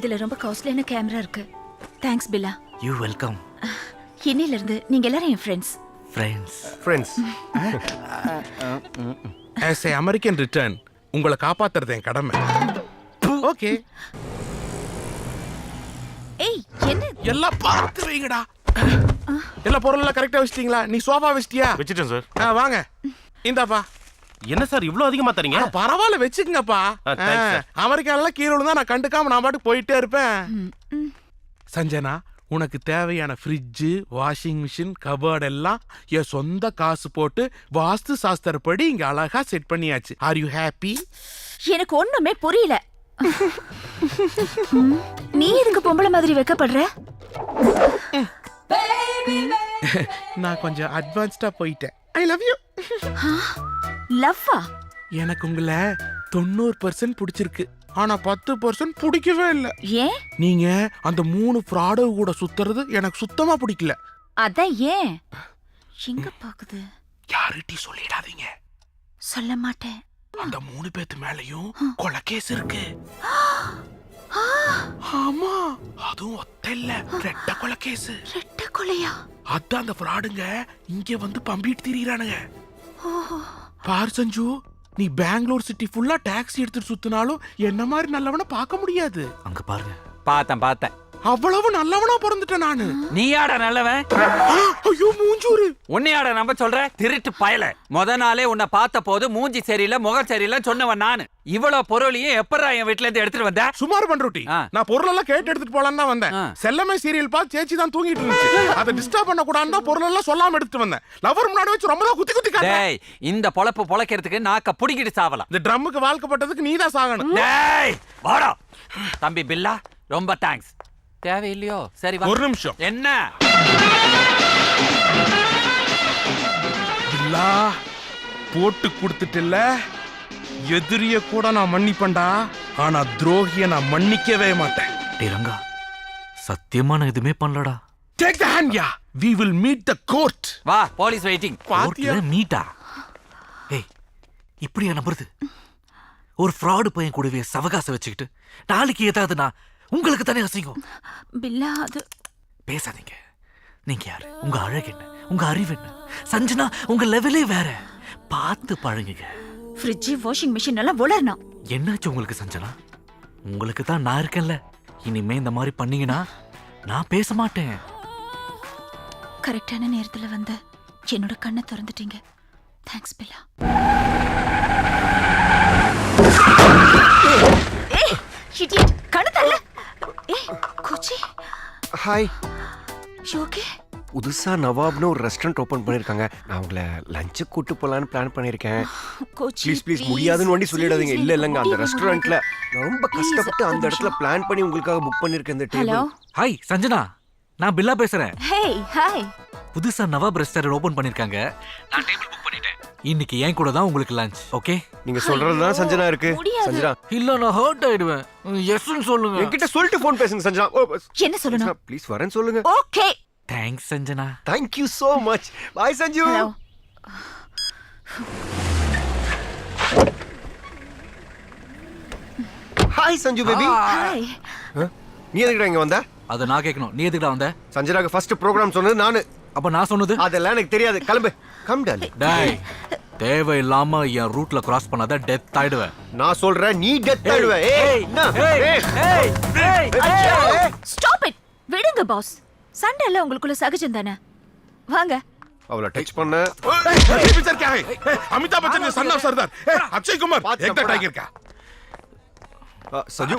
இதுல ரொம்ப காஸ்ட்லியான கேமரா இருக்கு. தேங்க்ஸ் பில்லா. You welcome. இன்னில இருந்து நீங்க எல்லாரும் என் friends. Friends. As a American return உங்களை காப்பாத்துறது என் கடமை. ஓகே. ஏய் என்ன எல்லாம் பார்த்து வைங்கடா. எல்லா பொருளெல்லாம் கரெக்டா வச்சிட்டீங்களா? நீ சோஃபா வச்சிட்டியா? வச்சிட்டேன் சார். வாங்க இந்தாப்பா. என்ன சார் இவ்ளோ அதிகமா தரீங்க? பரவாயில்ல வச்சுக்கங்கப்பா. அமெரிக்கால கீழே விழுந்தா நான் கண்டுக்காம நான் பாட்டுக்கு போயிட்டே இருப்பேன். சஞ்சனா, உனக்கு தேவையான ஃப்ரிட்ஜு, வாஷிங் மிஷின், கபோர்ட் எல்லாம் என் சொந்த காசு போட்டு வாஸ்து சாஸ்திரப்படி இங்க அழகா செட் பண்ணியாச்சு. Are you happy? எனக்கு ஒண்ணுமே புரியல. நீ எதுக்கு பொம்பளை மாதிரி வெக்கப்படுற? நான் கொஞ்சம் அட்வான்ஸ்டா போயிட்டேன். I love you. லவ்வா? எனக்கு உங்களை 90% பிடிச்சிருக்கு. ஆனா 10% பிடிக்கவே இல்ல. ஏன்? நீங்க அந்த 3 ஃப்ராடு கூட சுத்துறது எனக்கு சுத்தமா பிடிக்கல. அதான் ஏன்? எங்க பாக்குது? யார்கிட்ட சொல்லிடாதீங்க. சொல்ல மாட்டேன். அந்த 3 பேத்து மேலயும் கொலை கேஸ் இருக்கு. ஆமா, அதுவும் ஒத்த இல்ல, ரெட்ட கொலை கேஸ். ரெட்ட கொலையா? அதான் அந்த ஃப்ராடுங்க இங்க வந்து பம்பிட்டு திரியறானுங்க. பார் சஞ்சு, நீ பெங்களூர் சிட்டி ஃபுல்லா டாக்ஸி எடுத்துட்டு சுத்தினாலும் என்ன மாதிரி நல்லவன பார்க்க முடியாது. அங்க பாருங்க. பார்த்தேன். அவ்வளவு நல்லவனா பிறந்துட்டேன் நானு. நீயாடா நல்லவன்? ஐயோ மூஞ்சூரு. உன்னையாடா நம்ப சொல்ற? திருட்டு பயல. முத நாளே உன்னை பார்த்த போது மூஞ்சி சரியில்லை, முகம் சரியில்லை சொன்னவன் நானு. இவ்வளவு பொருளையும் எப்பறா என் வீட்டுல இருந்து எடுத்துட்டு வந்த? சுமார் பண்றோட்டி. நான் பொருள் எல்லாம் கேட்டு எடுத்துட்டு போலான்னு தான் வந்தேன். செல்லமே சீரியல் பார்த்து சேச்சி தான் தூங்கிட்டு இருந்துச்சு. அதை டிஸ்டர்ப் பண்ண கூடாதுன்னு தான் பொருள் எல்லாம் சொல்லாம எடுத்துட்டு வந்தேன். லவர் முன்னாடி வச்சு ரொம்ப குத்தி குத்தி காட்டு. டேய், இந்த பொழப்பு பொழைக்கிறதுக்கு நாக்க புடிக்கிட்டு சாவலாம். இந்த ட்ரம்முக்கு வாழ்க்கப்பட்டதுக்கு நீ தான் சாகணும். டேய் வாடா. தம்பி பில்லா, ரொம்ப தேங்க்ஸ். தேவையில்லையோ? சரி வா. ஒரு நிமிஷம். என்ன? பில்லா போட்டு கொடுத்துட்டல. எதிரிய கூட நான் மன்னிப்பேன்டா, ஆனா துரோகிய நான் மன்னிக்கவே மாட்டேன். டேய் ரங்கா, சத்தியமா நான் எதுவுமே பண்ணலடா. Take the hand, yeah. We will meet the court. வா, போலீஸ் வெயிட்டிங். பாத்தியா? மீட்டா? ஏய், இப்படியா நம்புறது? ஒரு ஃப்ராடு பையன் கூடவே சவகாசம் வச்சுக்கிட்டு நாளைக்கு ஏதாவதுனா உங்களுக்கு தானே அசிங்கம். பில்லா அது பேசாதீங்க. நீங்க யாரு? உங்க அழகு என்ன? உங்க அறிவு என்ன? சஞ்சனா, உங்க லெவலே வேற. பார்த்து பழகுங்க. ஃப்ரிட்ஜ், வாஷிங் மிஷின் எல்லாம் வளரணும். என்னாச்சு உங்களுக்கு சஞ்சனா? உங்களுக்கு தான் நான் இருக்கேன்ல. இனிமே இந்த மாதிரி பண்ணீங்கன்னா நான் பேச மாட்டேன். கரெக்டான நேரத்துல வந்து என்னோட கண்ணை திறந்துட்டீங்க. தேங்க்ஸ் பில்லா. ஏய் இடியட், கண்ணு தள்ள. ஏய் கோச்சி. ஹாய். ஓகே. புதுசா நவாப்னு ஒரு ரெஸ்டாரண்ட் ஓபன் பண்ணிருக்காங்க. நான் உங்களை லஞ்ச் கூட்டு போலான்னு பிளான் பண்ணிருக்கேன். கோச்சி ப்ளீஸ் முடியாதுன்னு வண்டி சொல்லிடாதீங்க. இல்லங்க, அந்த ரெஸ்டாரண்ட்ல நான் ரொம்ப கஷ்டப்பட்டு அந்த இடத்துல பிளான் பண்ணி உங்களுக்காக புக் பண்ணிருக்கேன் இந்த ஹலோ. டேபிள். ஹாய் சஞ்சனா, நான் பில்லா பேசுறேன். Hey hi. புதுசா நவாப் ரெஸ்டாரண்ட் ஓபன் பண்ணிருக்காங்க. நான் டேபிள் புக் பண்ணிட்டேன். இன்னைக்கு ஏன் கூட தான் உங்களுக்கு லஞ்ச். ஓகே? நீங்க சொல்றதுதான் சஞ்சனா இருக்கு. சஞ்சனா இல்ல, நான் ஹர்ட் ஆயிடுவேன். எஸ்ன்னு சொல்லுங்க. என்கிட்ட சொல்லிட்டு ஃபோன் பேசுங்க சஞ்சனா. என்ன சொல்லணும்? ப்ளீஸ் வரேன்னு சொல்லுங்க. Okay. Thanks Sanjana. Thank you so much. Bye Sanju. Hello. Hi Sanju baby. Hi. நீ எதுக்குடா இங்க வந்த? அத நான் கேட்கணும். நீ எதுக்குடா வந்த? சஞ்சனாக்கு ஃபர்ஸ்ட் ப்ரோகிராம் சொன்னது நானு. அப்ப நான் சொன்னது? அதெல்லாம் எனக்கு தெரியாது. கிளம்பு. கம் டாலி. டேய், தேவையில்லாம என் ரூட்ல கிராஸ் பண்ணாத டெத் ஆயிடுவேன். நான் சொல்றேன், நீ டெத் ஆயிடுவ. ஏய் என்ன? Stop it. விடுங்க பாஸ். சண்டை எல்லாம் உங்களுக்குள்ள சகஜம் தானே. வாங்க. அவளை டச் பண்ண. पिक्चर क्या है? अमिताभ बच्चन ने सन ऑफ सरदार, अक्षय कुमार एक द टाइगर का. சஞ்சு.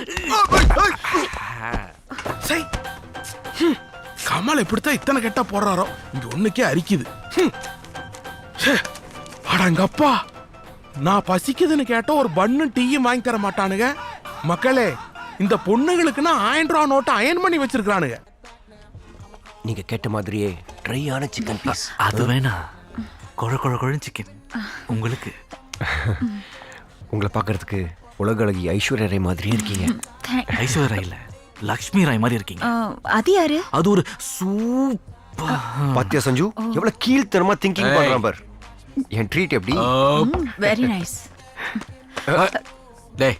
சை. கமல் எப்படித்தான் இத்தனை கெட்டா போடுறாரோ, இங்க ஒண்ணுக்கே அரிக்குது. அடங்கப்பா, நான் பசிக்குதுன்னு கேட்ட ஒரு பன்னு டீயும் வாங்கி தர மாட்டானுங்க. மக்களே, இந்த பொண்ணுங்களுக்குன்னா 1000 ரூபா நோட்டை அயன் பண்ணி வச்சிருக்கானுங்க. நீங்க கேட்ட மாதிரியே ட்ரையான சிக்கன் பீஸ். அது வேணா, கொழ சிக்கன் உங்களுக்கு. உங்களை பார்க்கறதுக்கு உலக அழகி ஐஸ்வர்யா ராய் மாதிரியே இருக்கீங்க. ஐஸ்வர்யா ராய் இல்ல, லக்ஷ்மி ராய் மாதிரி இருக்கீங்க. அது யாரு? அது ஒரு சூப்பர். பாத்தியா சஞ்சு, எவ்வளவு கீழ்த்தனமா திங்கிங் பண்றான் பார். என் ட்ரீட் எப்படி? Very nice. டேய்,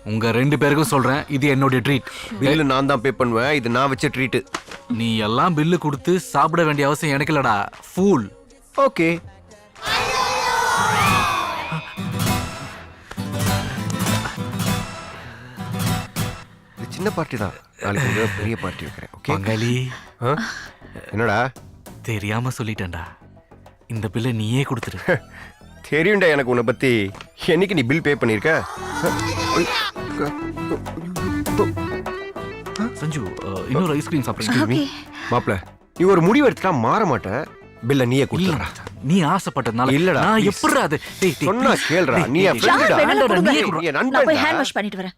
உங்க 2 பேருக்கும் சொல்றேன், இது என்னோட ட்ரீட். பில்லு நான் தான் பே பண்ணுவேன். இது நான் வச்ச ட்ரீட். நீ எல்லாம் பில்லு கொடுத்து சாப்பிட வேண்டிய அவசியம் எனக்கு இல்லடா, ஃபூல். ஓகே. இது சின்ன பார்ட்டி தான். நாளைக்கு ஒரு பெரிய பார்ட்டி வைக்கிறேன். ஓகே பங்காளி, என்னடா தெரியாம சொல்லிட்டேன்டா, இந்த பில்லை நீயே கொடுத்துரு. தெரியும்டா எனக்கு உன்னை பத்தி. என்னைக்கு நீ பில் பே பண்ணிருக்க? சஞ்சு, இன்னொரு ஐஸ்கிரீம் சாப்பிடுங்க. மாப்ள, நீ ஒரு முடிவு எடுத்துட்டா மாற மாட்ட. பில்ல நீயே கொடுத்துடா. நீ ஆசைப்பட்டதுனால இல்லடா, நான் please. எப்படிடா அது? டேய், டேய், சொன்னா please. கேளுடா. நீ என் டேய், ஃப்ரெண்டுடா. வேணா வேண்டாம்டா, கொடுங்க. நீயே என் கொடு. நண்பன்டா. நான் போய் ஹேண்ட் வாஷ் பண்ணிட்டு வரேன்.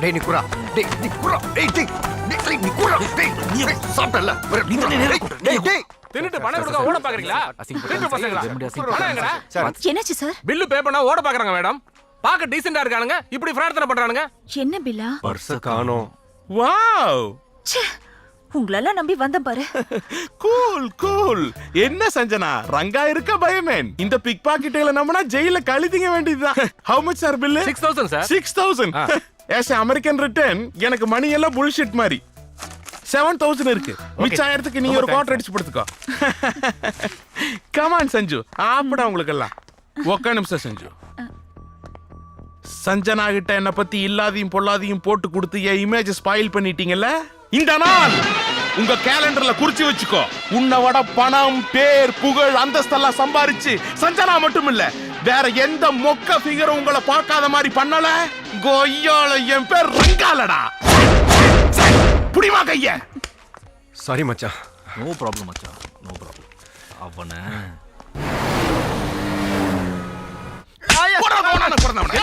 டேய் நீ குறா. டேய் நீ குறா. டேய் டேய். டேய் நீ குறா. டேய் நீ சாப்பிட்டல. நீ தானே நேரா கொடு. டேய் டேய். தின்னுட்டு பணம் கொடுக்க ஓட பாக்குறீங்களா? திருட்டு பசங்களா? பணம் எங்கடா? சார், என்னாச்சு சார்? பில்லு பே பண்ணா ஓட பாக்குறாங்க மேடம். பாக்க டீசென்ட்டா இருக்கானுங்க, இப்படி ஃப்ராட் பண்றானுங்க. என்ன பில்லா? பர்ஸ காணோம். வாவ், ச்சே, உங்களெல்லாம் நம்பி வந்தேன் பாரு. Cool cool. என்ன சஞ்சனா, ரங்கா இருக்க பயமேன். இந்த பிக் பாக்கெட்டுகளை நம்பினா ஜெயில கழிதிங்க வேண்டியதுதான். How much sir bill? 6000 sir. 6000. as American return எனக்கு மணி எல்லாம் புல்ஷிட் மாதிரி. 7000 இருக்கு. மிச்ச ஆயிரத்துக்கு நீ ஒரு குவார்டர் அடிச்சு படுத்துக்கோ. கமான் சஞ்சு, ஆப்படா உங்களுக்கு எல்லாம். ஒக்க நிமிஷம் சஞ்சு. சஞ்சனா கிட்ட என்ன பத்தி இல்லாதையும் பொல்லாதையும் போட்டு கொடுத்து என் இமேஜ் ஸ்பாயில் பண்ணிட்டீங்கல்ல. இந்த நாள் உங்க கேலண்டர்ல குறிச்சு வச்சுக்கோ. உன்னை விட பணம், பேர், புகழ், அந்தஸ்தெல்லாம் சம்பாரிச்சு சஞ்சனா மட்டும் இல்ல, வேற எந்த மொக்க ஃபிகரும் உங்களை பார்க்காத மாதிரி பண்ணல. கொய்யால என் பேர் ரங்காலடா. புடிமா கைய. சாரி மச்சான். நோ ப்ராப்ளம் மச்சான், நோ ப்ராப்ளம். அவன போடா, போடான்னு பிறந்தவனே.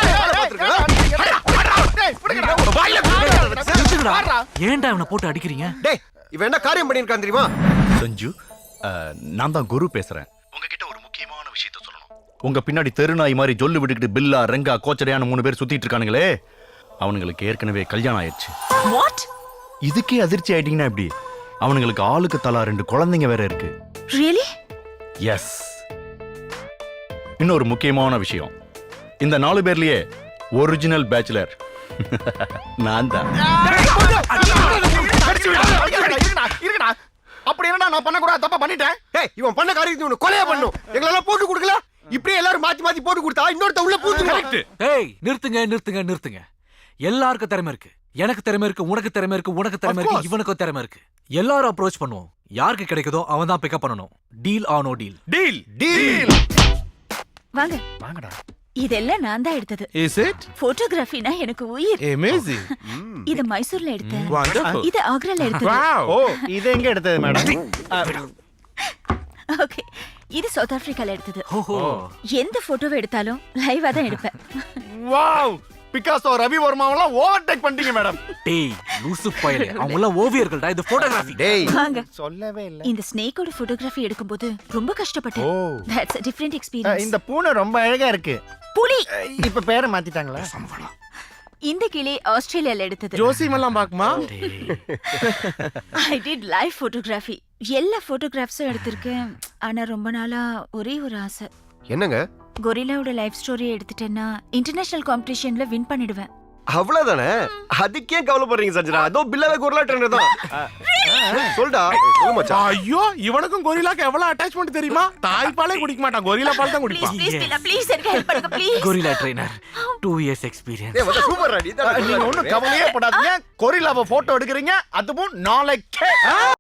நிறுத்துங்கடா. ஏன்டா இவனை போட்டு அடிக்கிறீங்க? டேய் இவன் என்ன காரியம் பண்ணிருக்கான் தெரியுமா? சஞ்சு, நான் தான் குரு பேசுறேன். உங்ககிட்ட ஒரு முக்கியமான விஷயத்தை சொல்லணும். உங்க பின்னாடி தெருநாய் மாதிரி ஜொல்லு விட்டுக்கிட்டு பில்லா, ரெங்கா, கோச்சடையான 3 பேர் சுத்திட்டு இருக்கானுங்களே, அவனுங்களுக்கு ஏற்கனவே கல்யாணம் ஆயிடுச்சு. வாட்? இதுக்கே அதிர்ச்சி ஆயிட்டீங்கன்னா எப்படி? அவனுங்களுக்கு ஆளுக்கு தலா 2 குழந்தைங்க வேற இருக்கு. ரியலி? எஸ். இன்னொரு முக்கியமான விஷயம், இந்த 4 பேர்லயே ஒரிஜினல் பேச்சுலர் நான் தான். அப்படி என்னடா நான் பண்ண கூட தப்பா பண்ணிட்டேன். ஏய் இவன் பண்ண காரியத்தை இவனை கொலையா பண்ணும். எங்களெல்லாம் போட்டு கொடுக்கல. இப்படியே எல்லாரும் மாத்தி மாத்தி போட்டு கொடுத்தா இன்னொருத்த உள்ள பூந்து. ஏய் நிறுத்துங்க, நிறுத்துங்க, நிறுத்துங்க. எல்லாருக்கும் திறமை இருக்கு. எனக்கு திறமை இருக்கு, உனக்கு திறமை இருக்கு, உனக்கு திறமை இருக்கு, இவனுக்கும் திறமை இருக்கு. எல்லாரும் அப்ரோச் பண்ணுவோம். யாருக்கு கிடைக்குதோ அவன் தான் பிக்கப் பண்ணணும். Deal or no deal? Deal. Deal. வாங்க. வாங்கடா. இதெல்லாம் நான் தான் எடுத்தது. Is it? போட்டோகிராஃபினா எனக்கு உயிர். Amazing. இது மைசூர்ல எடுத்தேன். Wonderful. இது ஆக்ரால எடுத்தது. Wow. ஓ, இது எங்க எடுத்தது மேடம்? ஓகே, இது சவுத் ஆப்பிரிக்கால எடுத்தது. ஓஹோ, எந்த போட்டோவை எடுத்தாலும் லைவா தான் எடுப்பேன். வாவ், பிகாசோ, ரவி வர்மாவெல்லாம் ஓவர்டேக் பண்ணிட்டீங்க மேடம். டேய் லூசு பயலே, அவங்க எல்லாம் ஓவியர்கள்டா. இது போட்டோகிராஃபி. டேய் வாங்க. சொல்லவே இல்ல. இந்த ஸ்னேக்கோட போட்டோகிராஃபி எடுக்கும்போது ரொம்ப கஷ்டப்பட்டேன். Oh. That's a different experience. இந்த பூனை ரொம்ப அழகா இருக்கு. புலி. இப்ப பேரை மாத்திட்டாங்களா? இந்த கிளி ஆஸ்திரேலியால எடுத்தது. ஜோசியம் எல்லாம் பாக்குமா? I did live photography. எல்லா போட்டோகிராஃப்ஸும் எடுத்திருக்கேன். ஆனா ரொம்ப நாளா ஒரே ஒரு ஆசை. என்னங்க? கொரில்லாவோட லைஃப் ஸ்டோரியை எடுத்துட்டேன்னா இன்டர்நேஷனல் காம்படிஷன்ல வின் பண்ணிடுவேன். அவ்வளவுதானே? அதுக்கே கவலைப்படுறீங்க சஞ்சனா. அதோ பில்லாவே குரலா ட்ரெண்ட் தான். சொல்டா. சொல்லு மச்சான். ஐயோ, இவனுக்கும் கொரில்லாக்கு எவ்வளவு அட்டாச்மெண்ட் தெரியுமா? தாய்ப்பாலே குடிக்க மாட்டான், கொரில்லா பால் தான் ப்ளீஸ் குடிப்பான். ப்ளீஸ் பில்லா ப்ளீஸ் எனக்கு ஹெல்ப் பண்ணுங்க please. Gorilla trainer, 2 years experience. டேய் வந்து சூப்பர் ராடி. நீங்க ஒண்ணும் கவலையே படாதீங்க. கொரில்லாவை போட்டோ எடுக்கிறீங்க, அதுவும் நாளைக்கே.